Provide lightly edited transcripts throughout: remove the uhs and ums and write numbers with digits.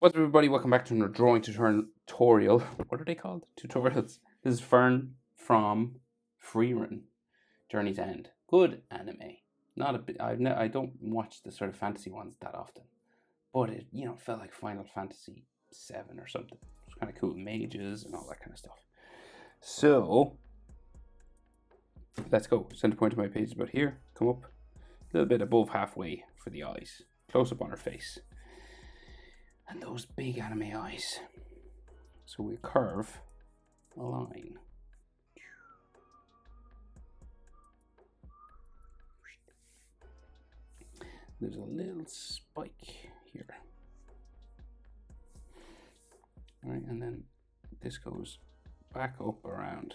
What's up, everybody? Welcome back to another drawing tutorial. What are they called? Tutorials. This is Fern from Frieren, Journey's End. Good anime. Not a bit. I don't watch the sort of fantasy ones that often, but it felt like Final Fantasy VII or something. It's kind of cool, mages and all that kind of stuff. So let's go. Center point of my page is about here. Come up a little bit above halfway for the eyes. Close up on her face. And those big anime eyes. So we curve a line. There's a little spike here. All right, and then this goes back up around.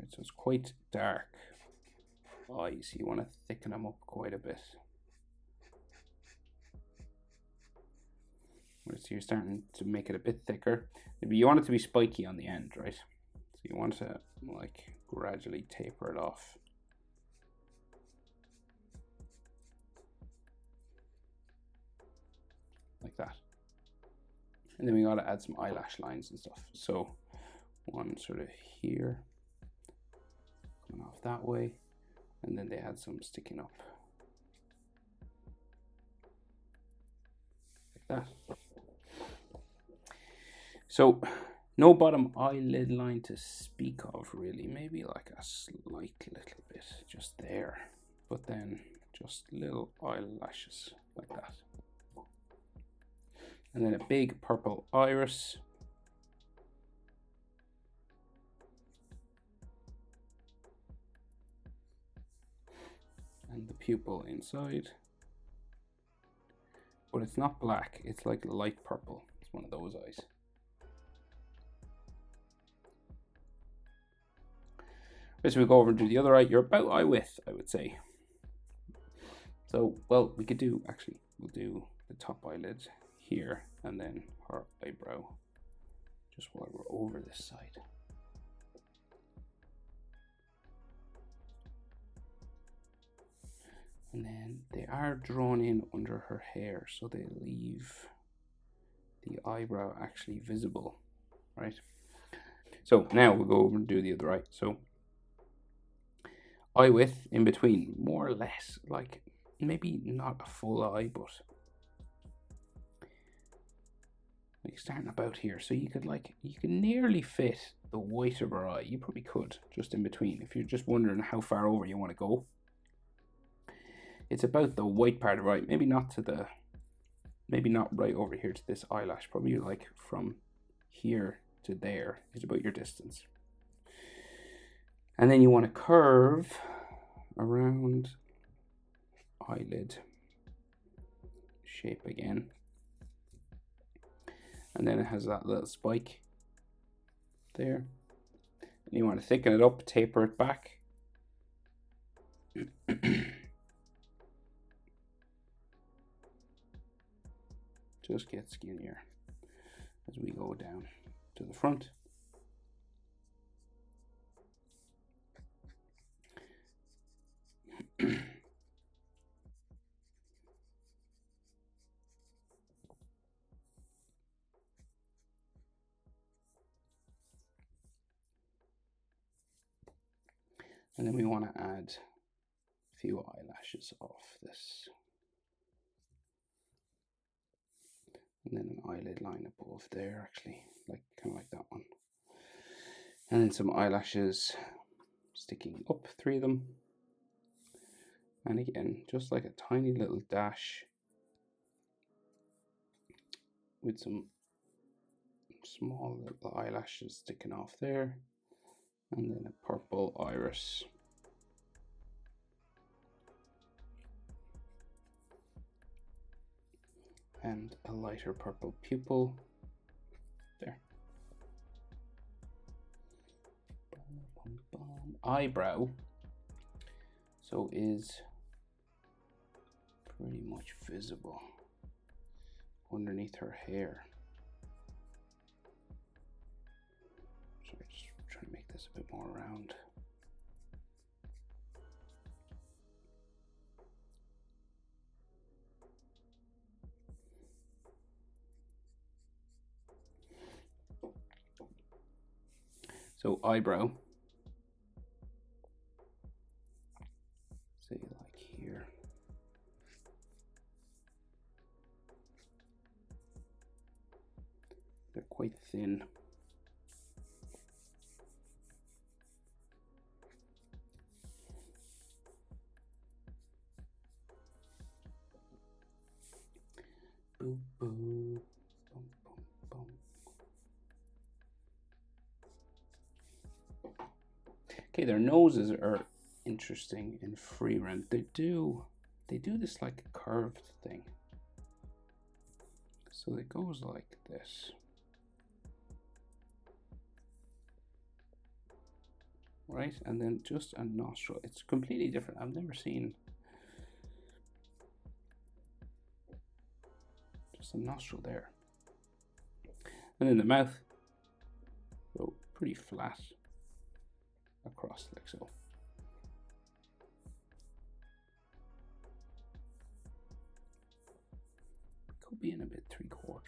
Right, so it's quite dark eyes. You want to thicken them up quite a bit. Right, so you're starting to make it a bit thicker. Maybe you want it to be spiky on the end, right? So you want to like gradually taper it off. Like that. And then we got to add some eyelash lines and stuff. So one sort of here, coming off that way, and then they had some sticking up. Like that. So no bottom eyelid line to speak of, really. Maybe like a slight little bit just there, but then just little eyelashes like that. And then a big purple iris. And the pupil inside. But it's not black, it's like light purple. It's one of those eyes. So we go over and do the other eye. You're about eye width, I would say. So, well, we could do, actually, we'll do the top eyelid here and then her eyebrow just while we're over this side. And then they are drawn in under her hair, so they leave the eyebrow actually visible, right? So now we'll go over and do the other eye. So eye width in between, more or less, like maybe not a full eye, but like starting about here. So you could nearly fit the white of her eye. You probably could, just in between, if you're just wondering how far over you want to go. It's about the white part of her eye, maybe not right over here to this eyelash, probably like from here to there is about your distance. And then you want to curve around eyelid shape again. And then it has that little spike there. And you want to thicken it up, taper it back. Just get skinnier as we go down to the front. And then we want to add a few eyelashes off this. And then an eyelid line above there, actually, like kind of like that one. And then some eyelashes sticking up, 3 of them. And again, just like a tiny little dash with some small little eyelashes sticking off there. And then a purple iris. And a lighter purple pupil there. Eyebrow, so is pretty much visible underneath her hair. So I just try to make this a bit more round. So eyebrow. Say like here. They're quite thin. Boom, boom, boom, boom, boom. Okay, their noses are interesting in Frieren. They do this like a curved thing. So it goes like this. Right, and then just a nostril. It's completely different. I've never seen just a nostril there. And then the mouth, so pretty flat across like so. Could be in a bit 3/4.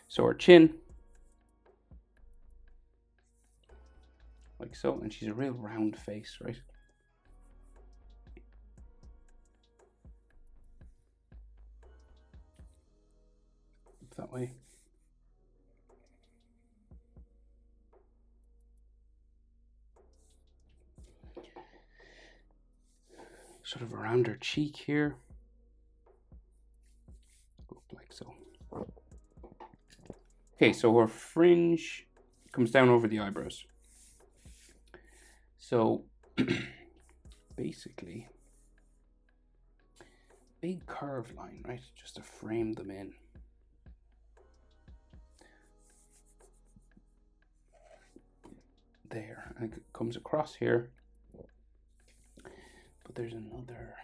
So her chin, like so, and she's a real round face, right? That way. Sort of around her cheek here. Like so. Okay, so her fringe comes down over the eyebrows. So basically, big curve line, right? Just to frame them in. There, and it comes across here. But there's another.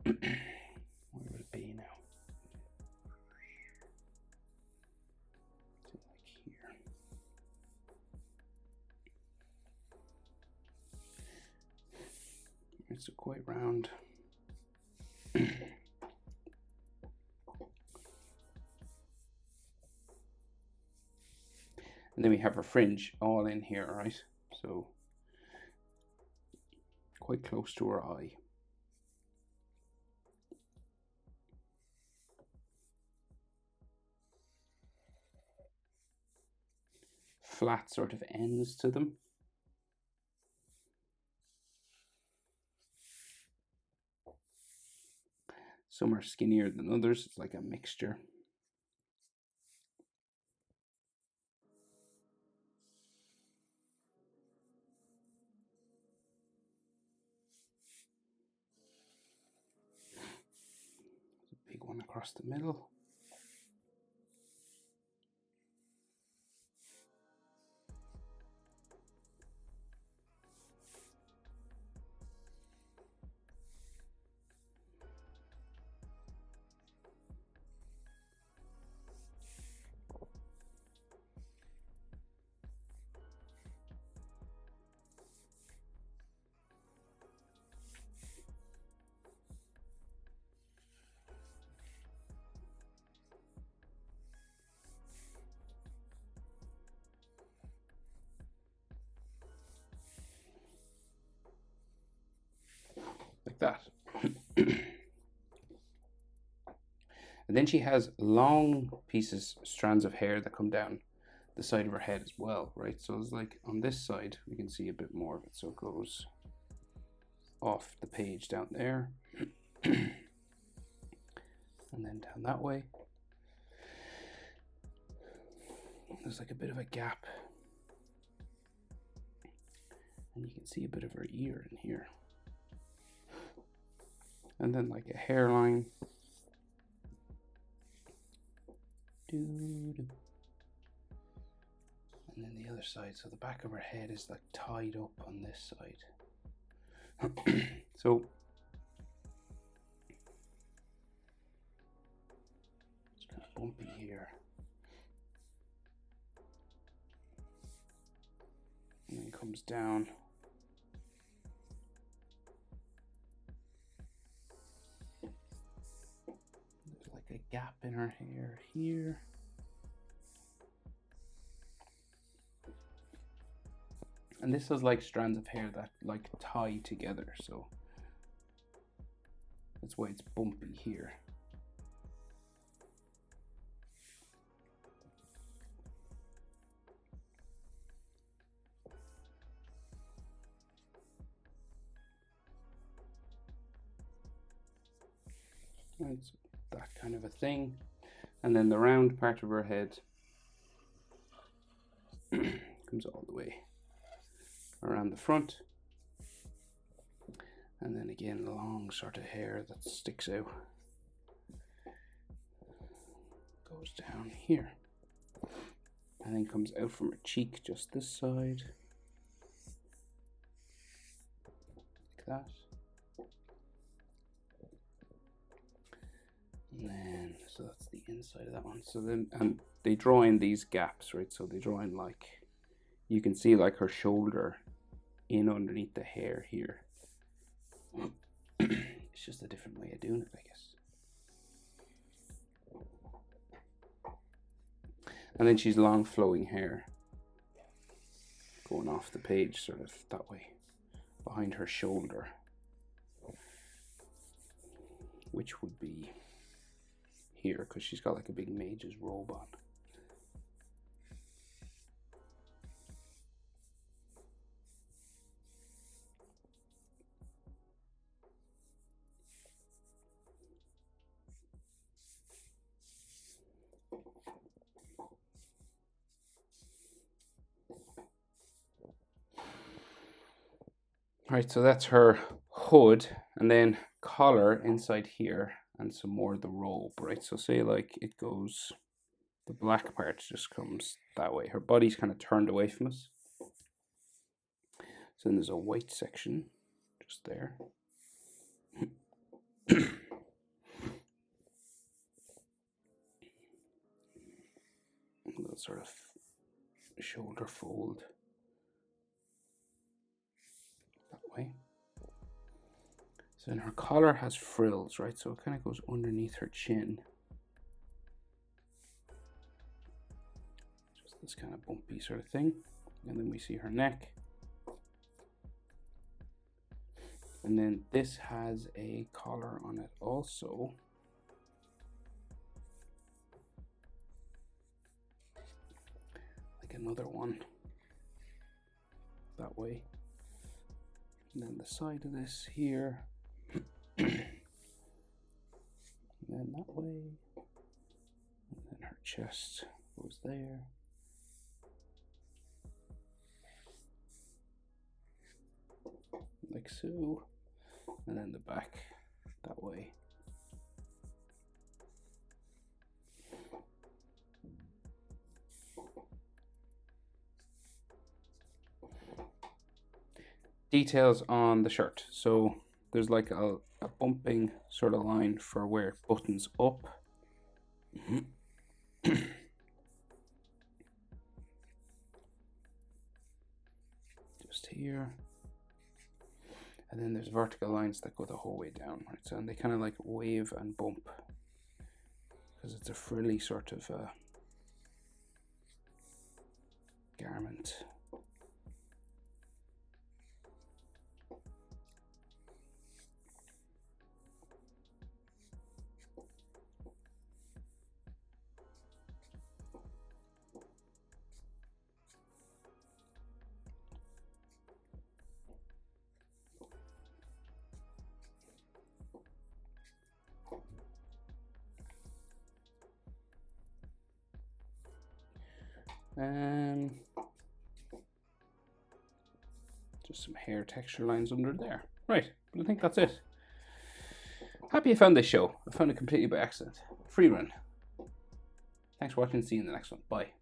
Where would it be now? Like here. It's quite round. And then we have her fringe all in here, right? So quite close to her eye. Flat sort of ends to them. Some are skinnier than others. It's like a mixture. Big one across the middle. Like that. And then she has long pieces, strands of hair that come down the side of her head as well, right? So it's like on this side, we can see a bit more of it. So it goes off the page down there. And then down that way. There's like a bit of a gap. And you can see a bit of her ear in here. And then like a hairline. And then the other side, so the back of her head is like tied up on this side. So it's kind of bumpy here. And then comes down. gap in her hair here. And this is like strands of hair that like tie together, so that's why it's bumpy here. And so that kind of a thing. And then the round part of her head comes all the way around the front. And then again, long sort of hair that sticks out goes down here. And then comes out from her cheek just this side. Like that. And then, so that's the inside of that one. So then, and they draw in these gaps, right? So they draw in like, you can see like her shoulder in underneath the hair here. It's just a different way of doing it, I guess. And then she's long flowing hair going off the page sort of that way behind her shoulder, which would be here because she's got like a big mage's robe on. Right, so that's her hood, and then collar inside here and some more of the robe, right? So say like it goes, the black part just comes that way. Her body's kind of turned away from us. So then there's a white section just there. A little sort of shoulder fold that way. So then her collar has frills, right? So it kind of goes underneath her chin. Just this kind of bumpy sort of thing. And then we see her neck. And then this has a collar on it also. Like another one. That way. And then the side of this here. And then that way. And then her chest goes there. Like so. And then the back that way. Details on the shirt. So there's like a bumping sort of line for where it buttons up. Just here. And then there's vertical lines that go the whole way down, right? So and they kind of like wave and bump because it's a frilly sort of garment. Just some hair texture lines under there. Right, but I think that's it. Happy I found this show. I found it completely by accident. Frieren. Thanks for watching. See you in the next one. Bye.